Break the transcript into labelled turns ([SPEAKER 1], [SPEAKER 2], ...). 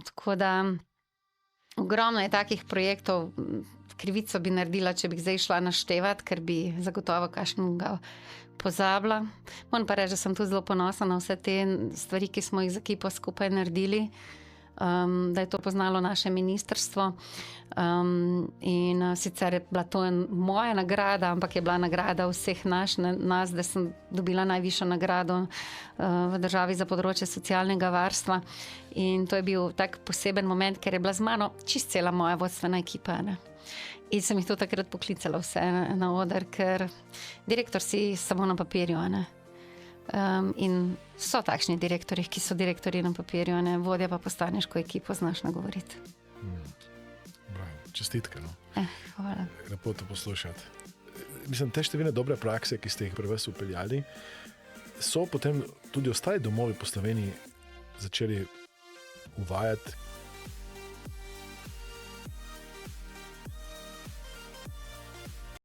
[SPEAKER 1] Tako da ogromno je takih projektov, krivico bi naredila, če bi zdaj šla naštevati, ker bi zagotovo kakšnega pozabila. Moram pa reči, da sem tu zelo ponosna na vse te stvari, ki smo jih z ekipo skupaj naredili, da je to poznalo naše ministrstvo. In sicer je bila to moja nagrada, ampak je bila nagrada vseh nas, da sem dobila najvišjo nagrado v državi za področje socialnega varstva. In to je bil tak poseben moment, ker je bila z mano čist cela moja vodstvena ekipa, ne. In sem jih to takrat poklicala vse na oder, ker direktor si samo na papirju, ne. In so takšni direktorji, ki so direktorji na papirju, ne, vodja pa postaneš, ko ekipo znaš nagovoriti.
[SPEAKER 2] Bravo, čestitke, no.
[SPEAKER 1] Hvala.
[SPEAKER 2] Lepo to poslušati. Mislim, te številne dobre prakse, ki ste jih pri vas upeljali, so potem tudi ostali domovi po Sloveniji začeli uvajati